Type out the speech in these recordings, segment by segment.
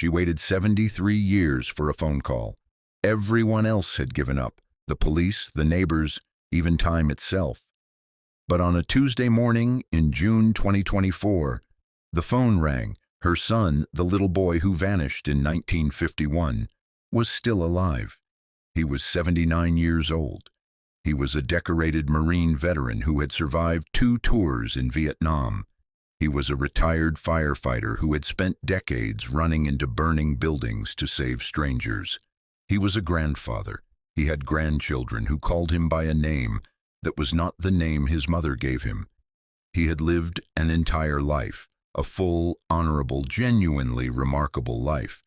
She waited 73 years for a phone call. Everyone else had given up, the police, the neighbors, even time itself. But on a Tuesday morning in June 2024, the phone rang. Her son, the little boy who vanished in 1951, was still alive. He was 79 years old. He was a decorated Marine veteran who had survived 2 tours in Vietnam. He was a retired firefighter who had spent decades running into burning buildings to save strangers. He was a grandfather. He had grandchildren who called him by a name that was not the name his mother gave him. He had lived an entire life, a full, honorable, genuinely remarkable life,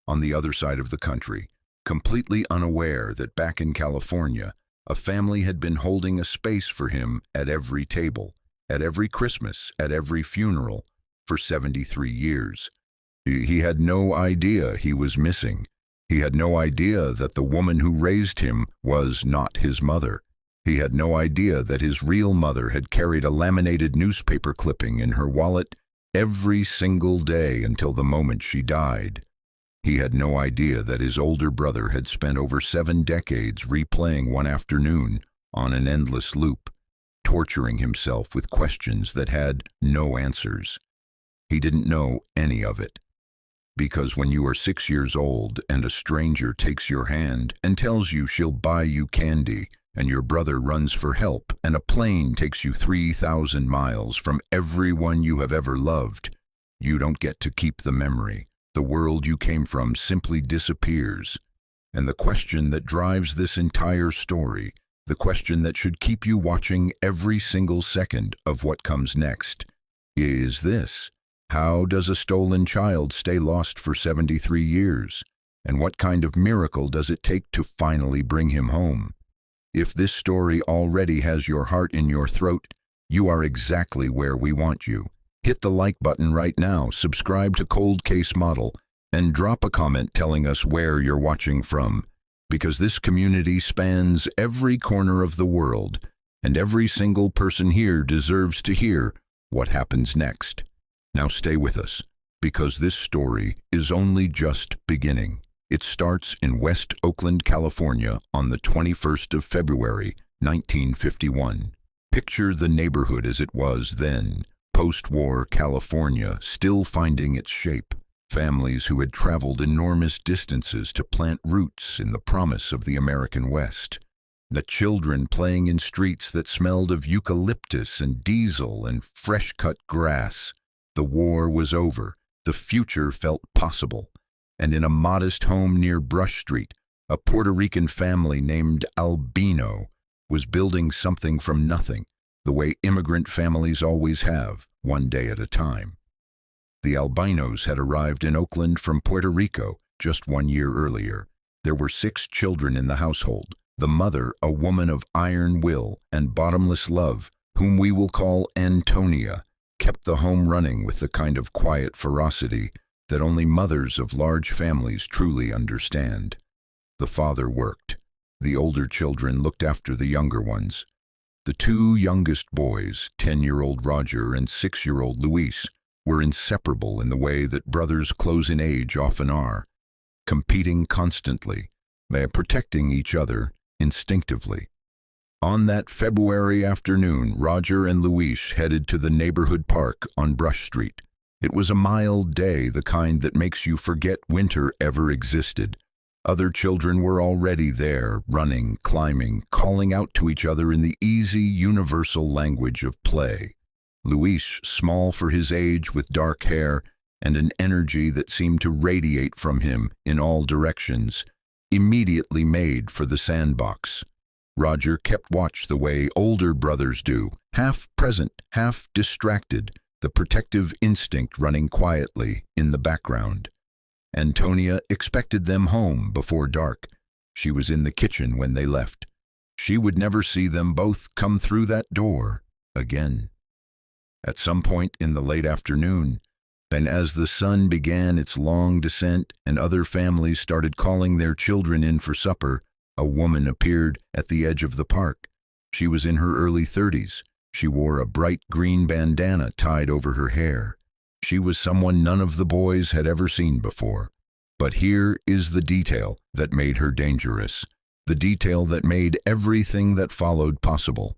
on the other side of the country, completely unaware that back in California, a family had been holding a space for him at every table, at every Christmas, at every funeral, for 73 years. He had no idea he was missing. He had no idea that the woman who raised him was not his mother. He had no idea that his real mother had carried a laminated newspaper clipping in her wallet every single day until the moment she died. He had no idea that his older brother had spent over 7 decades replaying one afternoon on an endless loop, torturing himself with questions that had no answers. He didn't know any of it. Because when you are 6 years old and a stranger takes your hand and tells you she'll buy you candy, and your brother runs for help, and a plane takes you 3,000 miles from everyone you have ever loved, you don't get to keep the memory. The world you came from simply disappears. And the question that drives this entire story, the question that should keep you watching every single second of what comes next, is this: how does a stolen child stay lost for 73 years? And what kind of miracle does it take to finally bring him home? If this story already has your heart in your throat, you are exactly where we want you. Hit the like button right now, subscribe to Cold Case Model, and drop a comment telling us where you're watching from, because this community spans every corner of the world, and every single person here deserves to hear what happens next. Now stay with us, because this story is only just beginning. It starts in West Oakland, California on the 21st of February, 1951. Picture the neighborhood as it was then, post-war California, still finding its shape. Families who had traveled enormous distances to plant roots in the promise of the American West. The children playing in streets that smelled of eucalyptus and diesel and fresh-cut grass. The war was over. The future felt possible. And in a modest home near Brush Street, a Puerto Rican family named Albino was building something from nothing, the way immigrant families always have, one day at a time. The Albinos had arrived in Oakland from Puerto Rico just 1 year earlier. There were 6 children in the household. The mother, a woman of iron will and bottomless love, whom we will call Antonia, kept the home running with the kind of quiet ferocity that only mothers of large families truly understand. The father worked. The older children looked after the younger ones. The 2 youngest boys, 10-year-old Roger and 6-year-old Luis, were inseparable in the way that brothers close in age often are, competing constantly, protecting each other instinctively. On that February afternoon, Roger and Luis headed to the neighborhood park on Brush Street. It was a mild day, the kind that makes you forget winter ever existed. Other children were already there, running, climbing, calling out to each other in the easy, universal language of play. Luis, small for his age with dark hair and an energy that seemed to radiate from him in all directions, immediately made for the sandbox. Roger kept watch the way older brothers do, half present, half distracted, the protective instinct running quietly in the background. Antonia expected them home before dark. She was in the kitchen when they left. She would never see them both come through that door again. At some point in the late afternoon, and as the sun began its long descent and other families started calling their children in for supper, a woman appeared at the edge of the park. She was in her early 30s. She wore a bright green bandana tied over her hair. She was someone none of the boys had ever seen before. But here is the detail that made her dangerous, the detail that made everything that followed possible.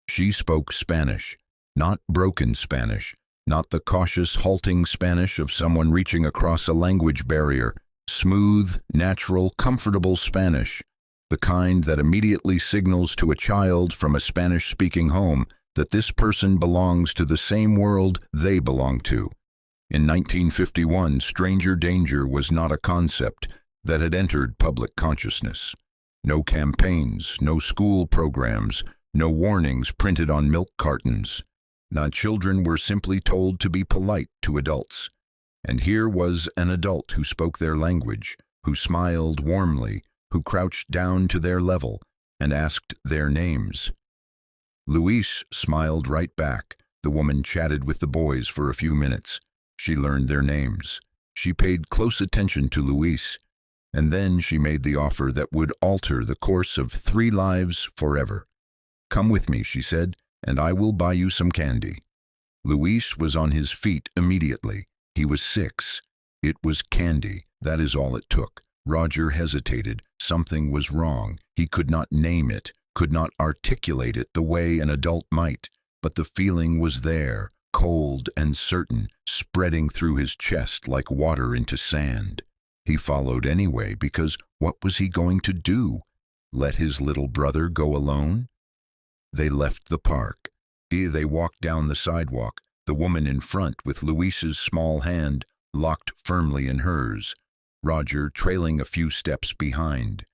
She spoke Spanish, not broken Spanish, not the cautious, halting Spanish of someone reaching across a language barrier. Smooth, natural, comfortable Spanish, the kind that immediately signals to a child from a Spanish-speaking home that this person belongs to the same world they belong to. In 1951, stranger danger was not a concept that had entered public consciousness. No campaigns, no school programs, no warnings printed on milk cartons. Children were simply told to be polite to adults. And here was an adult who spoke their language, who smiled warmly, who crouched down to their level and asked their names. Luis smiled right back. The woman chatted with the boys for a few minutes. She learned their names. She paid close attention to Luis, and then she made the offer that would alter the course of 3 lives forever. "Come with me," she said, "and I will buy you some candy." Luis was on his feet immediately. He was 6. It was candy. That is all it took. Roger hesitated. Something was wrong. He could not name it, could not articulate it the way an adult might, but the feeling was there, cold and certain, spreading through his chest like water into sand. He followed anyway, because what was he going to do? Let his little brother go alone? They left the park. They walked down the sidewalk, the woman in front with Luis's small hand locked firmly in hers, Roger trailing a few steps behind.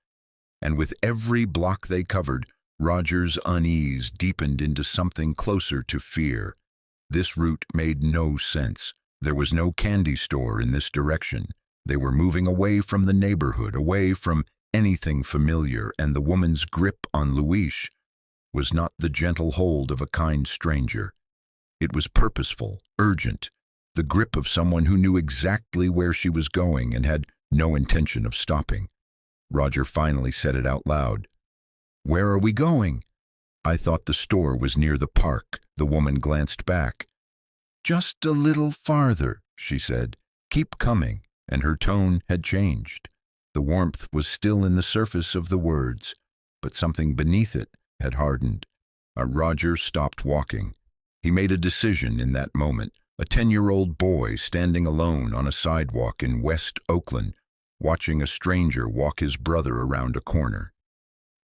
And with every block they covered, Roger's unease deepened into something closer to fear. This route made no sense. There was no candy store in this direction. They were moving away from the neighborhood, away from anything familiar, and the woman's grip on Luis was not the gentle hold of a kind stranger. It was purposeful, urgent, the grip of someone who knew exactly where she was going and had no intention of stopping. Roger finally said it out loud. "Where are we going?" "I thought the store was near the park." The woman glanced back. "Just a little farther," she said. "Keep coming." And her tone had changed. The warmth was still in the surface of the words, but something beneath it had hardened. Roger stopped walking. He made a decision in that moment, a 10-year-old boy standing alone on a sidewalk in West Oakland, watching a stranger walk his brother around a corner.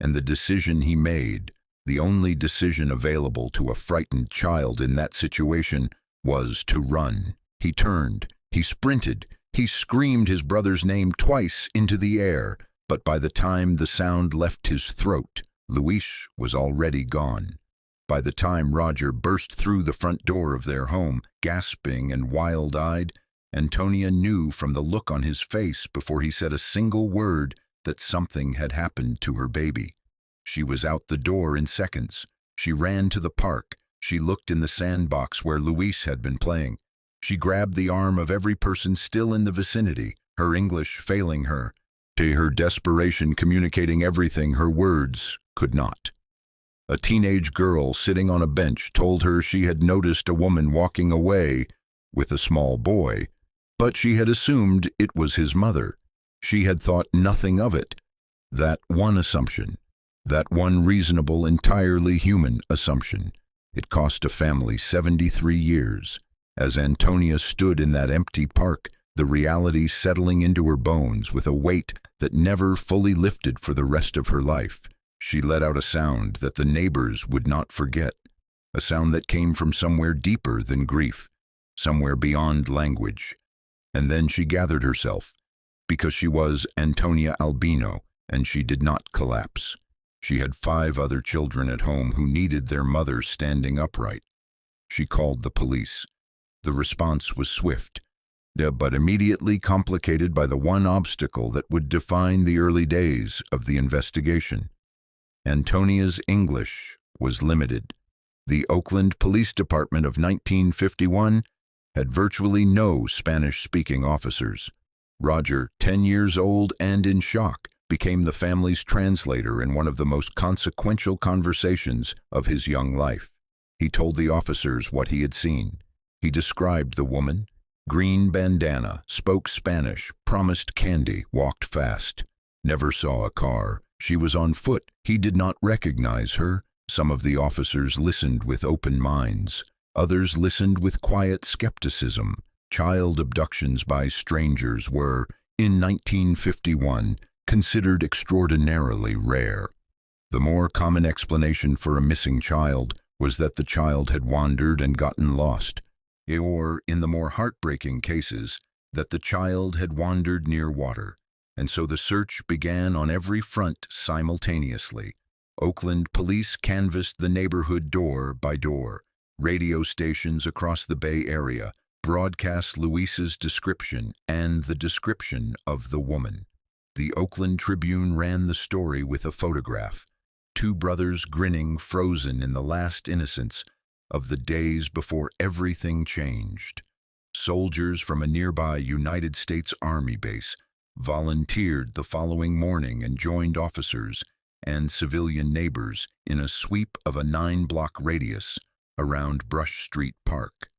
And the decision he made, the only decision available to a frightened child in that situation, was to run. He turned, he sprinted, he screamed his brother's name twice into the air, but by the time the sound left his throat, Luis was already gone. By the time Roger burst through the front door of their home, gasping and wild-eyed, Antonia knew from the look on his face before he said a single word that something had happened to her baby. She was out the door in seconds. She ran to the park. She looked in the sandbox where Luis had been playing. She grabbed the arm of every person still in the vicinity, her English failing her, her desperation communicating everything her words could not. A teenage girl sitting on a bench told her she had noticed a woman walking away with a small boy, but she had assumed it was his mother. She had thought nothing of it. That one assumption, that one reasonable, entirely human assumption, it cost a family 73 years. As Antonia stood in that empty park, the reality settling into her bones with a weight that never fully lifted for the rest of her life, she let out a sound that the neighbors would not forget, a sound that came from somewhere deeper than grief, somewhere beyond language. And then she gathered herself, because she was Antonia Albino, and she did not collapse. She had 5 other children at home who needed their mother standing upright. She called the police. The response was swift, but immediately complicated by the one obstacle that would define the early days of the investigation. Antonia's English was limited. The Oakland Police Department of 1951 had virtually no Spanish-speaking officers. Roger, 10 years old and in shock, became the family's translator in one of the most consequential conversations of his young life. He told the officers what he had seen. He described the woman. Green bandana, spoke Spanish, promised candy, walked fast. Never saw a car. She was on foot. He did not recognize her. Some of the officers listened with open minds. Others listened with quiet skepticism. Child abductions by strangers were, in 1951, considered extraordinarily rare. The more common explanation for a missing child was that the child had wandered and gotten lost, or, in the more heartbreaking cases, that the child had wandered near water, and so the search began on every front simultaneously. Oakland police canvassed the neighborhood door by door. Radio stations across the Bay Area broadcast Luis's description and the description of the woman. The Oakland Tribune ran the story with a photograph. Two brothers grinning, frozen in the last innocence of the days before everything changed. Soldiers from a nearby United States Army base volunteered the following morning and joined officers and civilian neighbors in a sweep of a 9-block radius around Brush Street Park.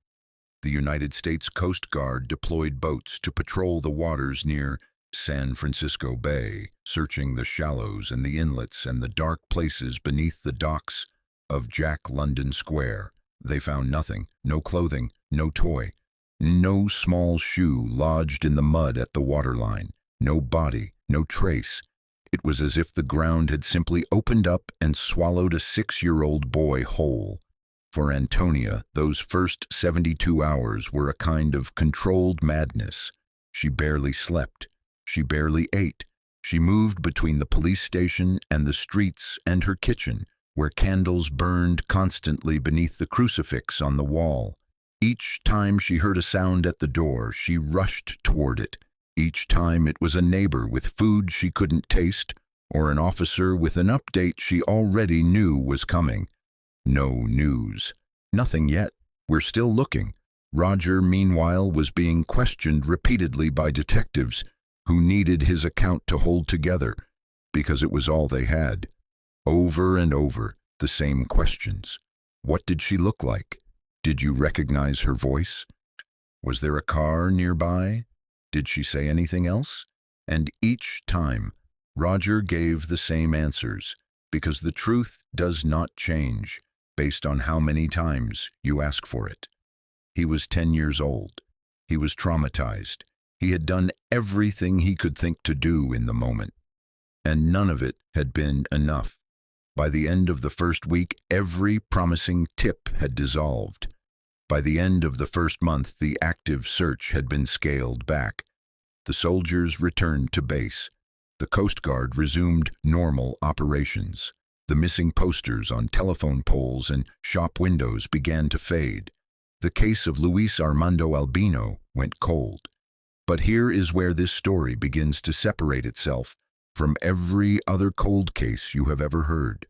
The United States Coast Guard deployed boats to patrol the waters near San Francisco Bay, searching the shallows and the inlets and the dark places beneath the docks of Jack London Square. They found nothing, no clothing, no toy, no small shoe lodged in the mud at the waterline, no body, no trace. It was as if the ground had simply opened up and swallowed a 6-year-old boy whole. For Antonia, those first 72 hours were a kind of controlled madness. She barely slept. She barely ate. She moved between the police station and the streets and her kitchen, where candles burned constantly beneath the crucifix on the wall. Each time she heard a sound at the door, she rushed toward it. Each time it was a neighbor with food she couldn't taste, or an officer with an update she already knew was coming. No news. Nothing yet. We're still looking. Roger, meanwhile, was being questioned repeatedly by detectives who needed his account to hold together, because it was all they had. Over and over, the same questions. What did she look like? Did you recognize her voice? Was there a car nearby? Did she say anything else? And each time, Roger gave the same answers, because the truth does not change based on how many times you ask for it. He was 10 years old. He was traumatized. He had done everything he could think to do in the moment, and none of it had been enough. By the end of the first week, every promising tip had dissolved. By the end of the first month, the active search had been scaled back. The soldiers returned to base. The Coast Guard resumed normal operations. The missing posters on telephone poles and shop windows began to fade. The case of Luis Armando Albino went cold. But here is where this story begins to separate itself from every other cold case you have ever heard.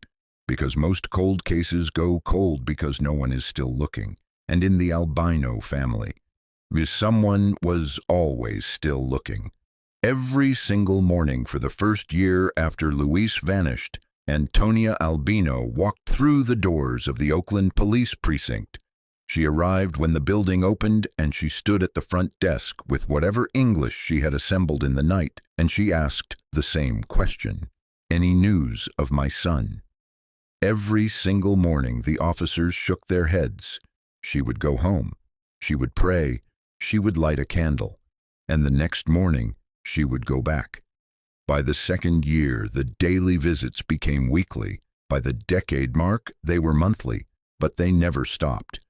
Because most cold cases go cold because no one is still looking. And in the Albino family, someone was always still looking. Every single morning for the first year after Luis vanished, Antonia Albino walked through the doors of the Oakland Police Precinct. She arrived when the building opened, and she stood at the front desk with whatever English she had assembled in the night, and she asked the same question. Any news of my son? Every single morning the officers shook their heads. She would go home. She would pray. She would light a candle. And the next morning, she would go back. By the second year, the daily visits became weekly. By the decade mark, they were monthly, but they never stopped.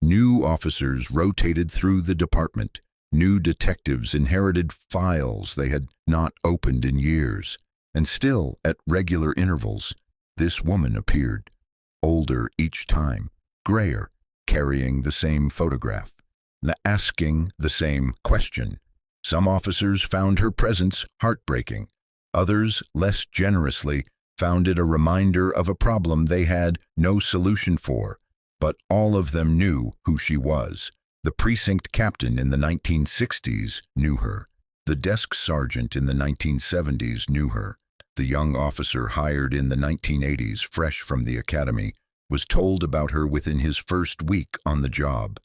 New officers rotated through the department. New detectives inherited files they had not opened in years. And still, at regular intervals, this woman appeared, older each time, grayer, carrying the same photograph, asking the same question. Some officers found her presence heartbreaking. Others, less generously, found it a reminder of a problem they had no solution for. But all of them knew who she was. The precinct captain in the 1960s knew her. The desk sergeant in the 1970s knew her. The young officer hired in the 1980s, fresh from the academy, was told about her within his first week on the job.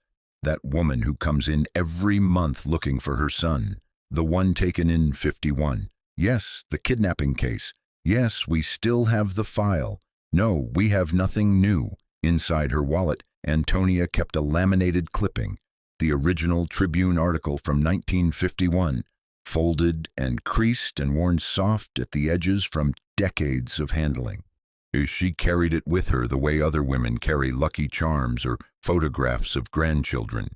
that woman who comes in every month looking for her son, the one taken in 51. Yes, the kidnapping case. Yes, we still have the file. No, we have nothing new. Inside her wallet, Antonia kept a laminated clipping, the original Tribune article from 1951, folded and creased and worn soft at the edges from decades of handling. She carried it with her the way other women carry Lucky Charms or photographs of grandchildren,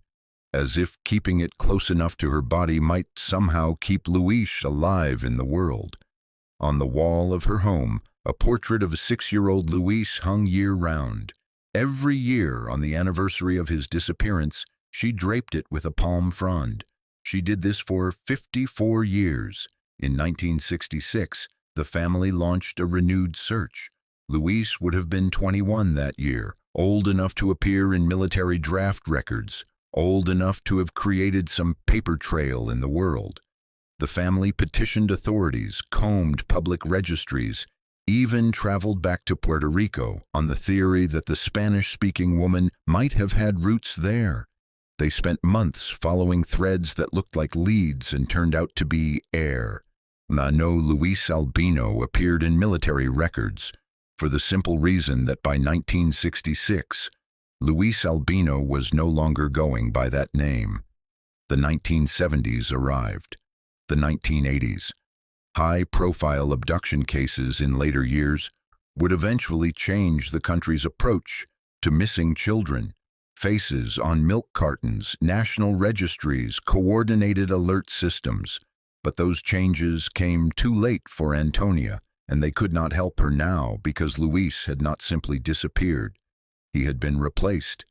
as if keeping it close enough to her body might somehow keep Luis alive in the world. On the wall of her home, a portrait of a 6-year-old Luis hung year-round. Every year, on the anniversary of his disappearance, she draped it with a palm frond. She did this for 54 years. In 1966, the family launched a renewed search. Luis would have been 21 that year, old enough to appear in military draft records, old enough to have created some paper trail in the world. The family petitioned authorities, combed public registries, even traveled back to Puerto Rico on the theory that the Spanish-speaking woman might have had roots there. They spent months following threads that looked like leads and turned out to be air. No Luis Albino appeared in military records, for the simple reason that by 1966, Luis Albino was no longer going by that name. The 1970s arrived. The 1980s. High-profile abduction cases in later years would eventually change the country's approach to missing children. Faces on milk cartons, national registries, coordinated alert systems. But those changes came too late for Antonia, and they could not help her now because Luis had not simply disappeared. He had been replaced.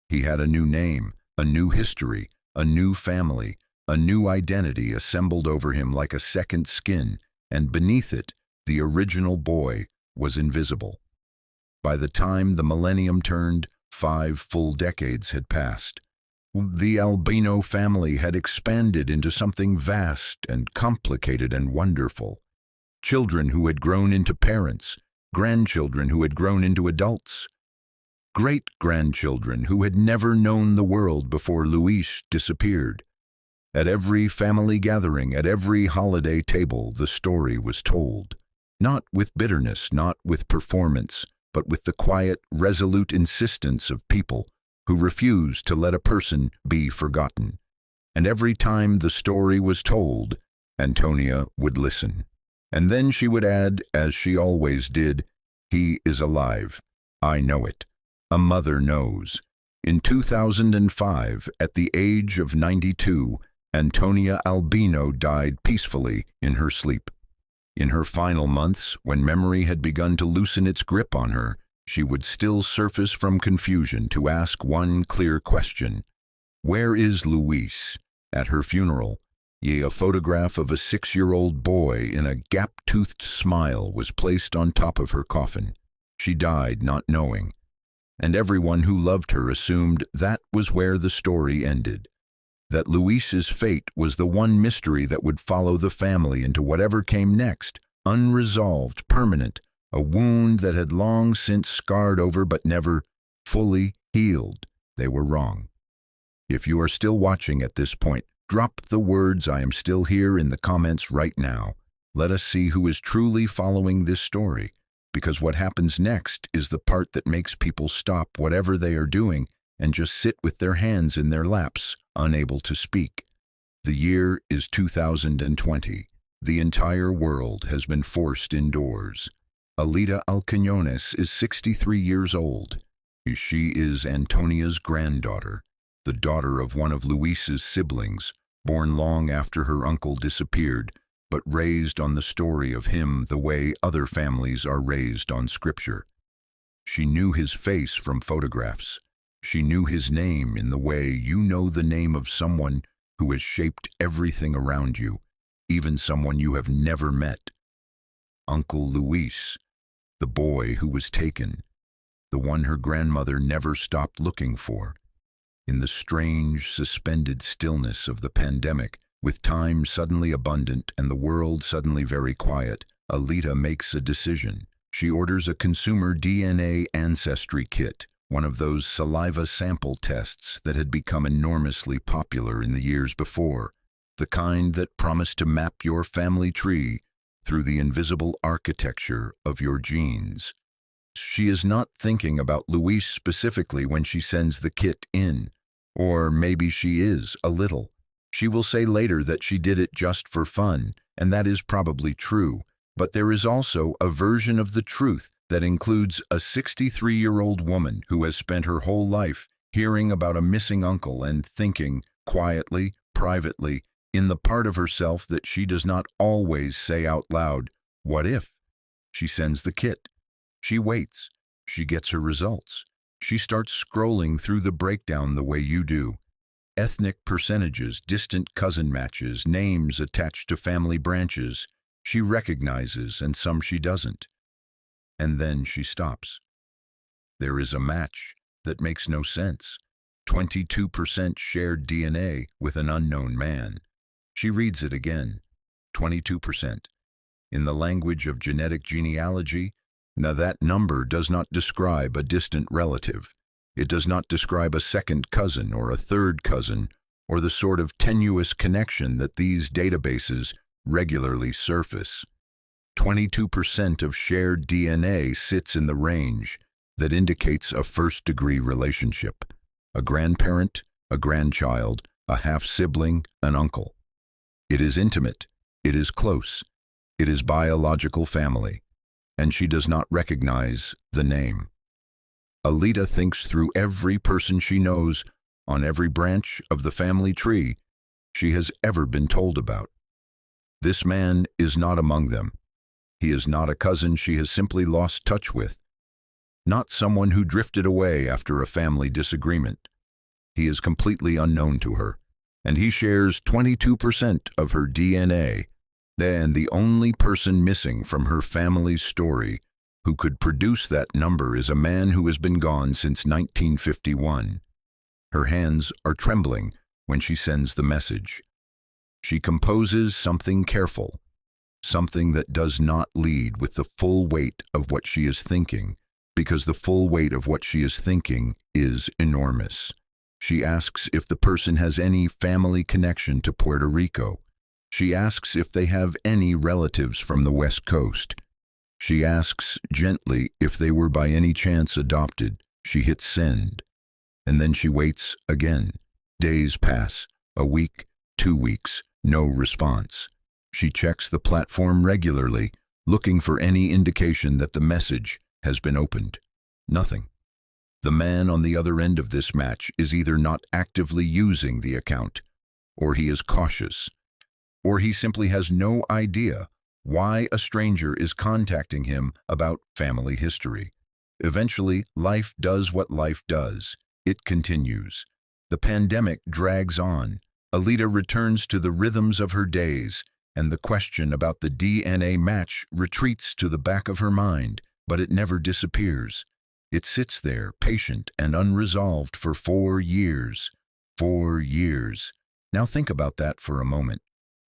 He had a new name, a new history, a new family, a new identity assembled over him like a second skin, and beneath it, the original boy was invisible. By the time the millennium turned, 5 full decades had passed. The Albino family had expanded into something vast and complicated and wonderful. Children who had grown into parents, grandchildren who had grown into adults, great-grandchildren who had never known the world before Luis disappeared. At every family gathering, at every holiday table, the story was told. Not with bitterness, not with performance, but with the quiet, resolute insistence of people who refused to let a person be forgotten. And every time the story was told, Antonia would listen. And then she would add, as she always did, "He is alive. I know it. A mother knows." In 2005, at the age of 92, Antonia Albino died peacefully in her sleep. In her final months, when memory had begun to loosen its grip on her, she would still surface from confusion to ask one clear question: where is Luis? At her funeral, a photograph of a 6-year-old boy in a gap-toothed smile was placed on top of her coffin. She died not knowing, and everyone who loved her assumed that was where the story ended. That Luis's fate was the one mystery that would follow the family into whatever came next, unresolved, permanent, a wound that had long since scarred over but never fully healed. They were wrong. If you are still watching at this point, drop the words "I am still here" in the comments right now. Let us see who is truly following this story, because what happens next is the part that makes people stop whatever they are doing and just sit with their hands in their laps, unable to speak. The year is 2020. The entire world has been forced indoors. Alida Alquiñones is 63 years old. She is Antonia's granddaughter, the daughter of one of Luis's siblings, born long after her uncle disappeared, but raised on the story of him the way other families are raised on scripture. She knew his face from photographs. She knew his name in the way you know the name of someone who has shaped everything around you, even someone you have never met. Uncle Luis, the boy who was taken, the one her grandmother never stopped looking for. In the strange, suspended stillness of the pandemic, with time suddenly abundant and the world suddenly very quiet, Alida makes a decision. She orders a consumer DNA ancestry kit, one of those saliva sample tests that had become enormously popular in the years before, the kind that promised to map your family tree through the invisible architecture of your genes. She is not thinking about Luis specifically when she sends the kit in, or maybe she is, a little. She will say later that she did it just for fun, and that is probably true, but there is also a version of the truth that includes a 63-year-old woman who has spent her whole life hearing about a missing uncle and thinking, quietly, privately, in the part of herself that she does not always say out loud, what if? She sends the kit. She waits. She gets her results. She starts scrolling through the breakdown the way you do. Ethnic percentages, distant cousin matches, names attached to family branches. She recognizes, and some she doesn't. And then she stops. There is a match that makes no sense. 22% shared DNA with an unknown man. She reads it again. 22%. In the language of genetic genealogy, now that number does not describe a distant relative. It does not describe a second cousin or a third cousin, or the sort of tenuous connection that these databases regularly surface. 22% of shared DNA sits in the range that indicates a first-degree relationship. A grandparent, a grandchild, a half-sibling, an uncle. It is intimate. It is close. It is biological family. And she does not recognize the name. Alita thinks through every person she knows on every branch of the family tree she has ever been told about. This man is not among them. He is not a cousin she has simply lost touch with. Not someone who drifted away after a family disagreement. He is completely unknown to her, and he shares 22% of her DNA. And the only person missing from her family's story who could produce that number is a man who has been gone since 1951. Her hands are trembling when she sends the message. She composes something careful, something that does not lead with the full weight of what she is thinking, because the full weight of what she is thinking is enormous. She asks if the person has any family connection to Puerto Rico. She asks if they have any relatives from the West Coast. She asks gently if they were by any chance adopted. She hits send. And then she waits again. Days pass. A week, 2 weeks, no response. She checks the platform regularly, looking for any indication that the message has been opened. Nothing. The man on the other end of this match is either not actively using the account, or he is cautious, or he simply has no idea why a stranger is contacting him about family history. Eventually, life does what life does. It continues. The pandemic drags on. Alita returns to the rhythms of her days, and the question about the DNA match retreats to the back of her mind, but it never disappears. It sits there, patient and unresolved for 4 years. 4 years. Now think about that for a moment.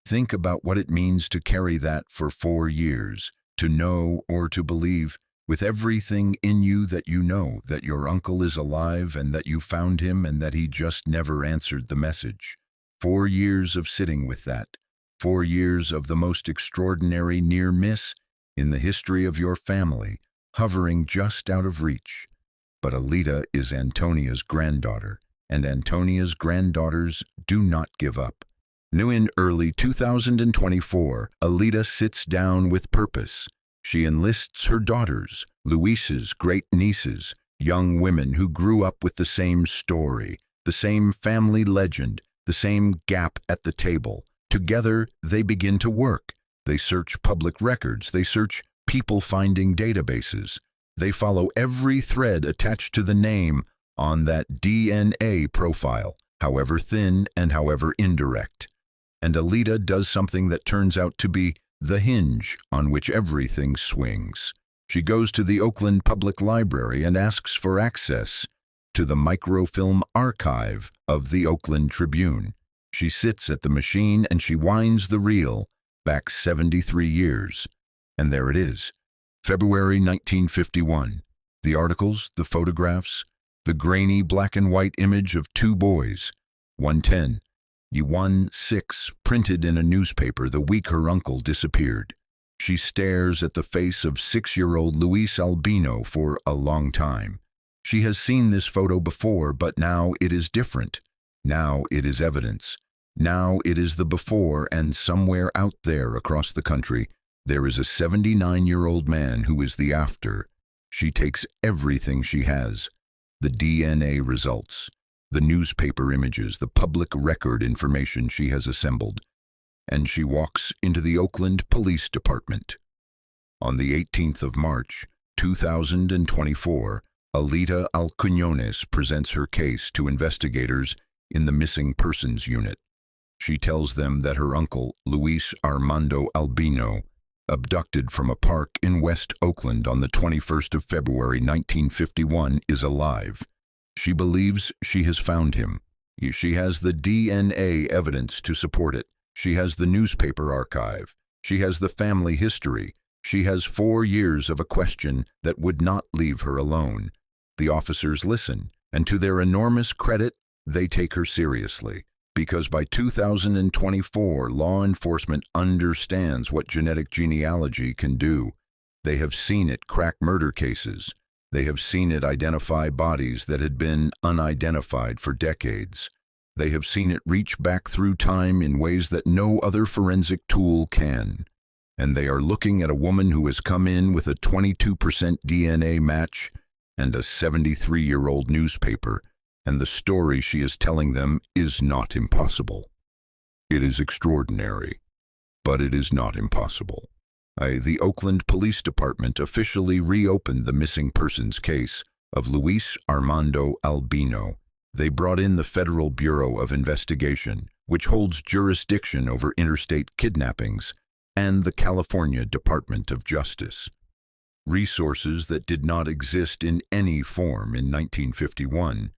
Think about what it means to carry that for 4 years, to know or to believe with everything in you that you know that your uncle is alive and that you found him and that he just never answered the message. 4 years of sitting with that. 4 years of the most extraordinary near miss in the history of your family, hovering just out of reach. But Alita is Antonia's granddaughter, and Antonia's granddaughters do not give up. New in early 2024, Alita sits down with purpose. She enlists her daughters, Luis's great-nieces, young women who grew up with the same story, the same family legend, the same gap at the table. Together, they begin to work. They search public records. They search people-finding databases. They follow every thread attached to the name on that DNA profile, however thin and however indirect. And Alita does something that turns out to be the hinge on which everything swings. She goes to the Oakland Public Library and asks for access to the microfilm archive of the Oakland Tribune. She sits at the machine and she winds the reel back 73 years. And there it is, February 1951. The articles, the photographs, The grainy black and white image of two boys, 110, Yuan 6, printed in a newspaper the week her uncle disappeared. She stares at the face of 6-year-old Luis Albino for a long time. She has seen this photo before, but now it is different. Now it is evidence. Now it is the before, and somewhere out there across the country, there is a 79-year-old man who is the after. She takes everything she has. The DNA results, the newspaper images, the public record information she has assembled, and she walks into the Oakland Police Department. On the 18th of March, 2024, Alita Alquiñones presents her case to investigators in the Missing Persons Unit. She tells them that her uncle, Luis Armando Albino, abducted from a park in West Oakland on the 21st of February 1951, is alive. She believes she has found him. She has the DNA evidence to support it. She has the newspaper archive. She has the family history. She has 4 years of a question that would not leave her alone. The officers listen, and to their enormous credit, they take her seriously. Because by 2024, law enforcement understands what genetic genealogy can do. They have seen it crack murder cases. They have seen it identify bodies that had been unidentified for decades. They have seen it reach back through time in ways that no other forensic tool can. And they are looking at a woman who has come in with a 22% DNA match and a 73-year-old newspaper, and the story she is telling them is not impossible. It is extraordinary, but it is not impossible. The Oakland Police Department officially reopened the missing persons case of Luis Armando Albino. They brought in the Federal Bureau of Investigation, which holds jurisdiction over interstate kidnappings, and the California Department of Justice. Resources that did not exist in any form in 1951.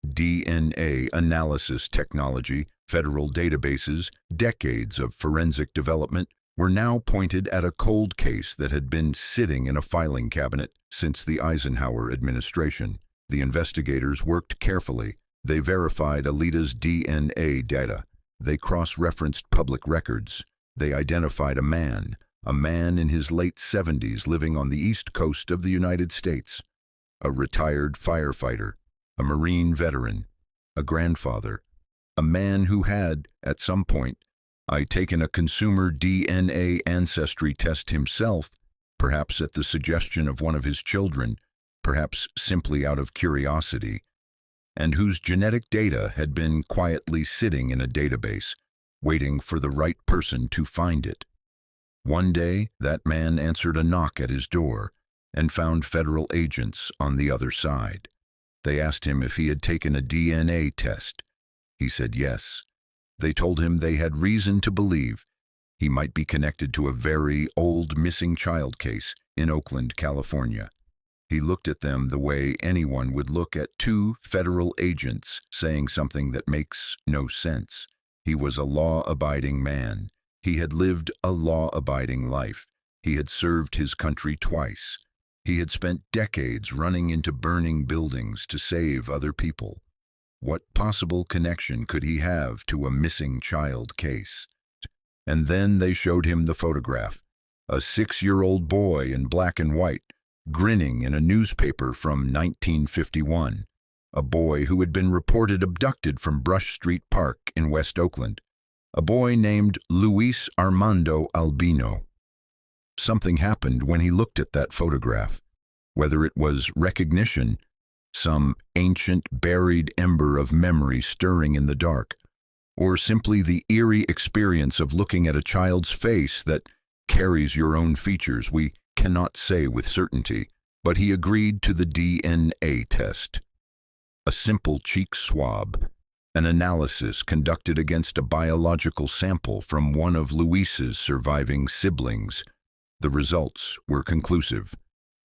DNA analysis technology, federal databases, decades of forensic development were now pointed at a cold case that had been sitting in a filing cabinet since the Eisenhower administration. The investigators worked carefully. They verified Alita's DNA data. They cross-referenced public records. They identified a man in his late 70s living on the East Coast of the United States, a retired firefighter, a Marine veteran, a grandfather, a man who had, at some point, taken a consumer DNA ancestry test himself, perhaps at the suggestion of one of his children, perhaps simply out of curiosity, and whose genetic data had been quietly sitting in a database, waiting for the right person to find it. One day, that man answered a knock at his door and found federal agents on the other side. They asked him if he had taken a DNA test. He said yes. They told him they had reason to believe he might be connected to a very old missing child case in Oakland, California. He looked at them the way anyone would look at 2 federal agents saying something that makes no sense. He was a law-abiding man. He had lived a law-abiding life. He had served his country twice. He had spent decades running into burning buildings to save other people. What possible connection could he have to a missing child case? And then they showed him the photograph, a 6-year-old boy in black and white, grinning in a newspaper from 1951, a boy who had been reported abducted from Brush Street Park in West Oakland, a boy named Luis Armando Albino. Something happened when he looked at that photograph, whether it was recognition, some ancient buried ember of memory stirring in the dark, or simply the eerie experience of looking at a child's face that carries your own features. We cannot say with certainty, but he agreed to the DNA test. A simple cheek swab, an analysis conducted against a biological sample from one of Luis's surviving siblings. The results were conclusive.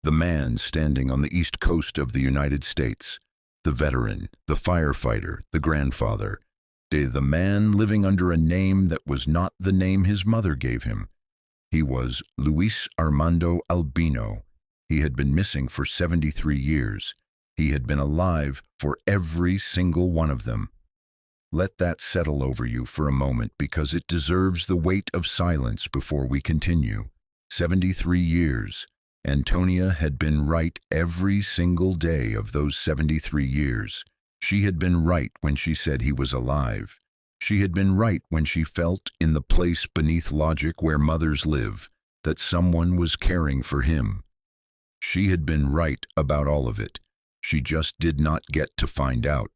The man standing on the East Coast of the United States, the veteran, the firefighter, the grandfather, the man living under a name that was not the name his mother gave him. He was Luis Armando Albino. He had been missing for 73 years. He had been alive for every single one of them. Let that settle over you for a moment because it deserves the weight of silence before we continue. 73 years. Antonia had been right every single day of those 73 years. She had been right when she said he was alive. She had been right when she felt, in the place beneath logic where mothers live, that someone was caring for him. She had been right about all of it. She just did not get to find out.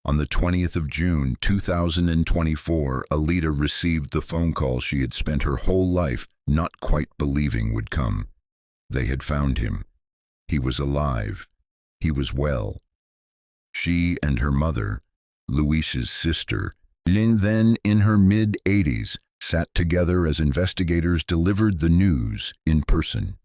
On the 20th of June, 2024, Alita received the phone call she had spent her whole life not quite believing would come. They had found him. He was alive. He was well. She and her mother, Luis's sister, Lynn, then in her mid-80s, sat together as investigators delivered the news in person.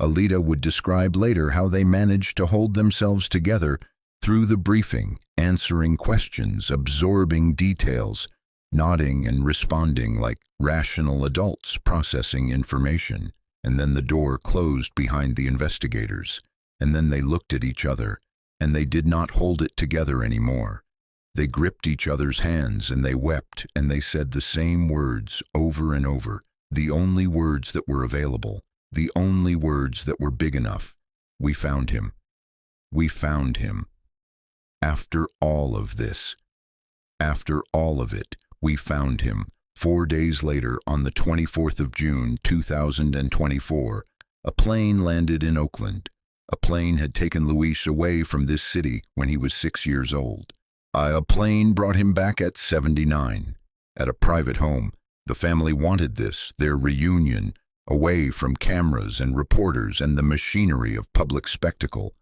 Alita would describe later how they managed to hold themselves together through the briefing, answering questions, absorbing details, nodding and responding like rational adults processing information. And then the door closed behind the investigators, and then they looked at each other, and they did not hold it together anymore. They gripped each other's hands, and they wept, and they said the same words over and over, the only words that were available, the only words that were big enough. We found him. We found him. After all of this, after all of it, we found him. 4 days later, on the 24th of June, 2024, a plane landed in Oakland. A plane had taken Luis away from this city when he was 6 years old. A plane brought him back at 79. At a private home, the family wanted this, their reunion, away from cameras and reporters and the machinery of public spectacle.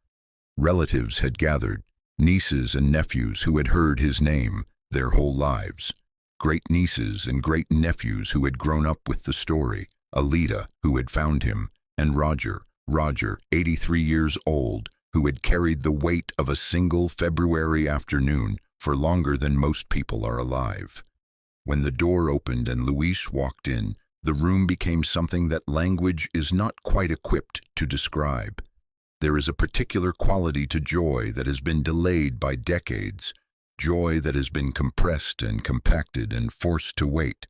Relatives had gathered, nieces and nephews who had heard his name their whole lives. Great-nieces and great-nephews who had grown up with the story, Alita, who had found him, and Roger, 83 years old, who had carried the weight of a single February afternoon for longer than most people are alive. When the door opened and Luis walked in, the room became something that language is not quite equipped to describe. There is a particular quality to joy that has been delayed by decades, joy that has been compressed and compacted and forced to wait,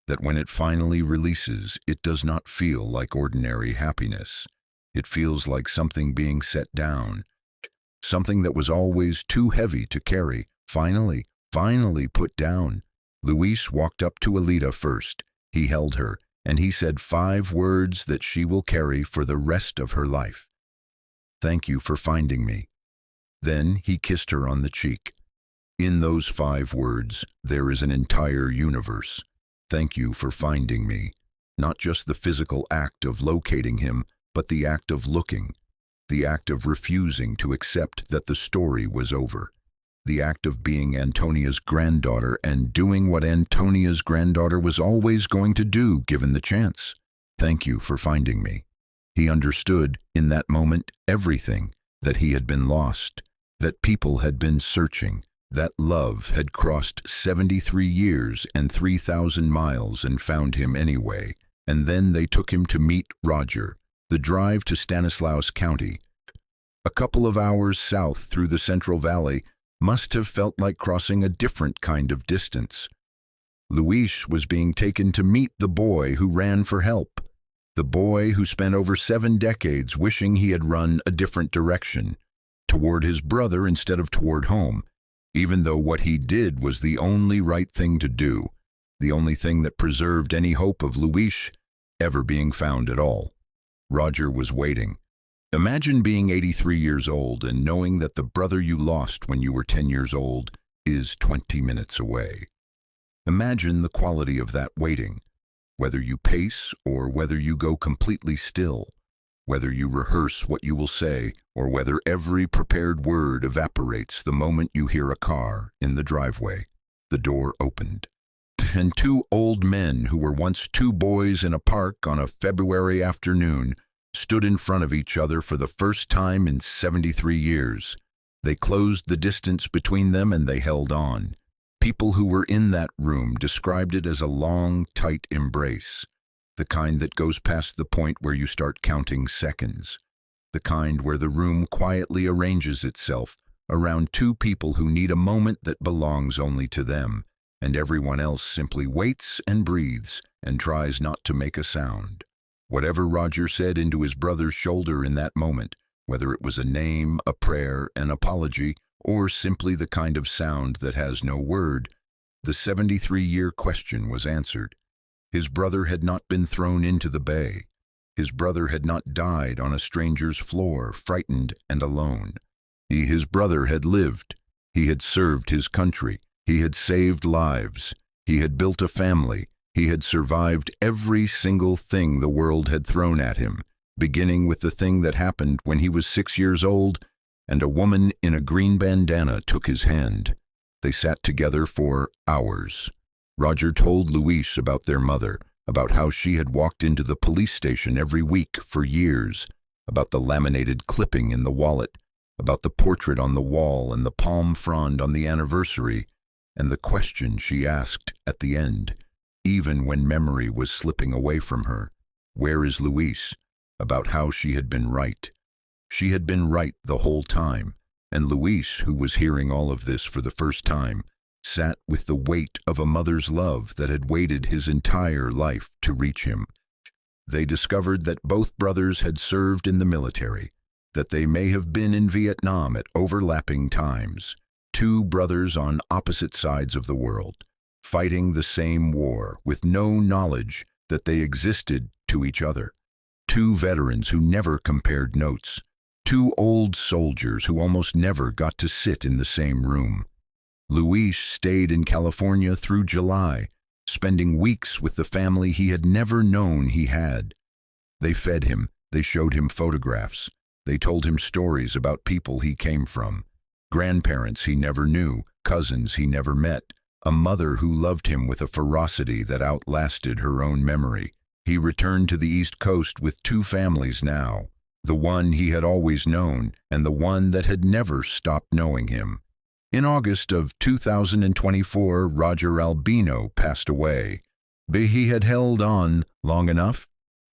that when it finally releases, it does not feel like ordinary happiness. It feels like something being set down, something that was always too heavy to carry, finally put down. Luis walked up to Alita first. He held her, and he said 5 words that she will carry for the rest of her life. "Thank you for finding me." Then he kissed her on the cheek. In those 5 words, there is an entire universe. Thank you for finding me. Not just the physical act of locating him, but the act of looking, the act of refusing to accept that the story was over, the act of being Antonia's granddaughter and doing what Antonia's granddaughter was always going to do given the chance. Thank you for finding me. He understood, in that moment, everything, that he had been lost, that people had been searching, that love had crossed 73 years and 3,000 miles and found him anyway. And then they took him to meet Roger. The drive to Stanislaus County, a couple of hours south through the Central Valley, must have felt like crossing a different kind of distance. Luis was being taken to meet the boy who ran for help, the boy who spent over 7 decades wishing he had run a different direction, toward his brother instead of toward home, even though what he did was the only right thing to do, the only thing that preserved any hope of Luis ever being found at all. Roger was waiting. Imagine being 83 years old and knowing that the brother you lost when you were 10 years old is 20 minutes away. Imagine the quality of that waiting, whether you pace or whether you go completely still, whether you rehearse what you will say or whether every prepared word evaporates the moment you hear a car in the driveway. The door opened, and 2 old men who were once 2 boys in a park on a February afternoon stood in front of each other for the first time in 73 years. They closed the distance between them and they held on. People who were in that room described it as a long, tight embrace, the kind that goes past the point where you start counting seconds. the kind where the room quietly arranges itself around two people who need a moment that belongs only to them, and everyone else simply waits and breathes and tries not to make a sound. Whatever Roger said into his brother's shoulder in that moment, whether it was a name, a prayer, an apology, or simply the kind of sound that has no word, the 73-year question was answered. His brother had not been thrown into the bay. His brother had not died on a stranger's floor, frightened and alone. His brother had lived. He had served his country. He had saved lives. He had built a family. He had survived every single thing the world had thrown at him, beginning with the thing that happened when he was 6 years old, and a woman in a green bandana took his hand. They sat together for hours. Roger told Luis about their mother, about how she had walked into the police station every week for years, about the laminated clipping in the wallet, about the portrait on the wall and the palm frond on the anniversary, and the question she asked at the end, even when memory was slipping away from her. Where is Luis? About how she had been right. She had been right the whole time, and Luis, who was hearing all of this for the first time, sat with the weight of a mother's love that had waited his entire life to reach him. They discovered that both brothers had served in the military, that they may have been in Vietnam at overlapping times, two brothers on opposite sides of the world, fighting the same war with no knowledge that they existed to each other, two veterans who never compared notes, two old soldiers who almost never got to sit in the same room. Luis stayed in California through July, spending weeks with the family he had never known he had. They fed him, they showed him photographs, they told him stories about people he came from, grandparents he never knew, cousins he never met, a mother who loved him with a ferocity that outlasted her own memory. He returned to the East Coast with two families now, the one he had always known and the one that had never stopped knowing him. In August of 2024, Roger Albino passed away. But he had held on long enough.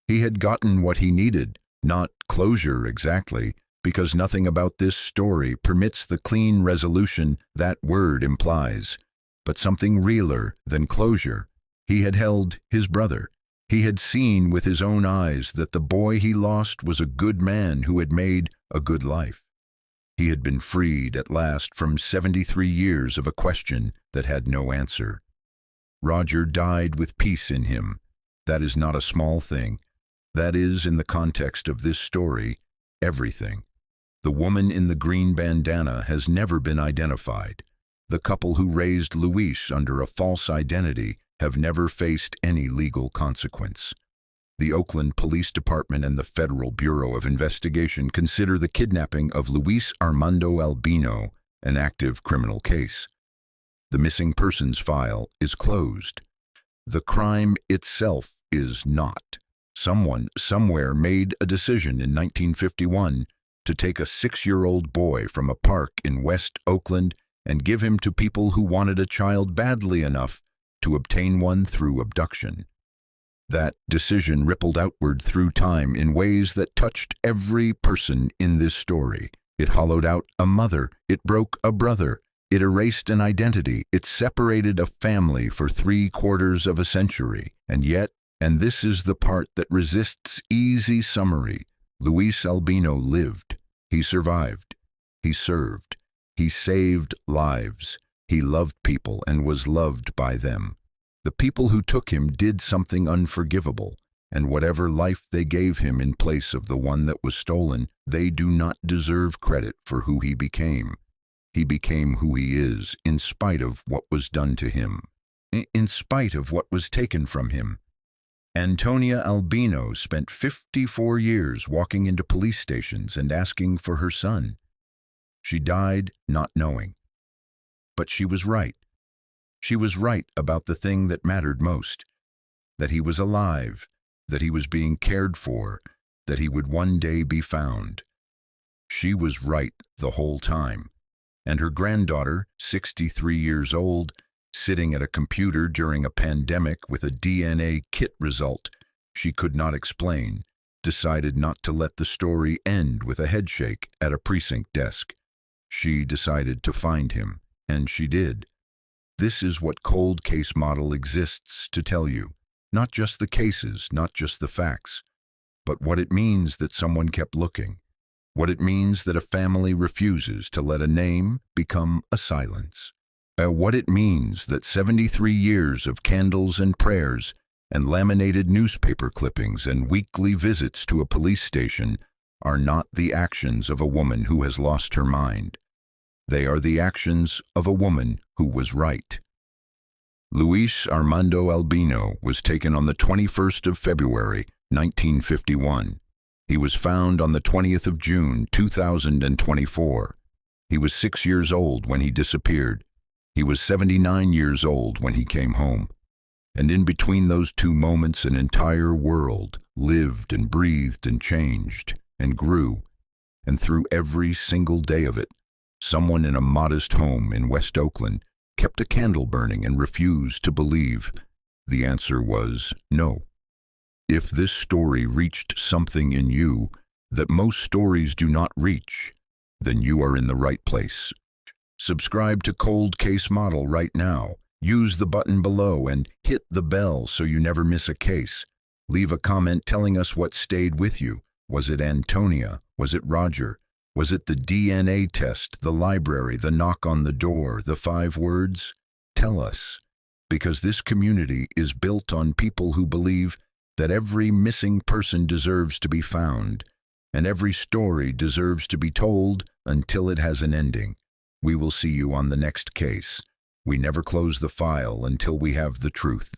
He had gotten what he needed, not closure exactly, because nothing about this story permits the clean resolution that word implies, but something realer than closure. He had held his brother. He had seen with his own eyes that the boy he lost was a good man who had made a good life. He had been freed at last from 73 years of a question that had no answer. Roger died with peace in him. That is not a small thing. That is, in the context of this story, everything. The woman in the green bandana has never been identified. The couple who raised Luis under a false identity have never faced any legal consequence. The Oakland Police Department and the Federal Bureau of Investigation consider the kidnapping of Luis Armando Albino an active criminal case. The missing persons file is closed. The crime itself is not. Someone, somewhere, made a decision in 1951 to take a 6-year-old boy from a park in West Oakland and give him to people who wanted a child badly enough to obtain one through abduction. That decision rippled outward through time in ways that touched every person in this story. It hollowed out a mother. It broke a brother. It erased an identity. It separated a family for 3/4 of a century. And yet, and this is the part that resists easy summary, Luis Albino lived. He survived. He served. He saved lives. He loved people and was loved by them. The people who took him did something unforgivable, and whatever life they gave him in place of the one that was stolen, they do not deserve credit for who he became. He became who he is in spite of what was done to him, in spite of what was taken from him. Antonia Albino spent 54 years walking into police stations and asking for her son. She died not knowing. But she was right. She was right about the thing that mattered most, that he was alive, that he was being cared for, that he would one day be found. She was right the whole time. And her granddaughter, 63 years old, sitting at a computer during a pandemic with a DNA kit result she could not explain, decided not to let the story end with a headshake at a precinct desk. She decided to find him, and she did. This is what Cold Case Model exists to tell you. Not just the cases, not just the facts, but what it means that someone kept looking. What it means that a family refuses to let a name become a silence. What it means that 73 years of candles and prayers and laminated newspaper clippings and weekly visits to a police station are not the actions of a woman who has lost her mind. They are the actions of a woman who was right. Luis Armando Albino was taken on the 21st of February, 1951. He was found on the 20th of June, 2024. He was 6 years old when he disappeared. He was 79 years old when he came home. And in between those two moments, an entire world lived and breathed and changed and grew. And through every single day of it, someone in a modest home in West Oakland kept a candle burning and refused to believe. The answer was no. If this story reached something in you that most stories do not reach, then you are in the right place. Subscribe to Cold Case Model right now. Use the button below and hit the bell so you never miss a case. Leave a comment telling us what stayed with you. Was it Antonia? Was it Roger? Was it the DNA test, the library, the knock on the door, the 5 words? Tell us, because this community is built on people who believe that every missing person deserves to be found, and every story deserves to be told until it has an ending. We will see you on the next case. We never close the file until we have the truth.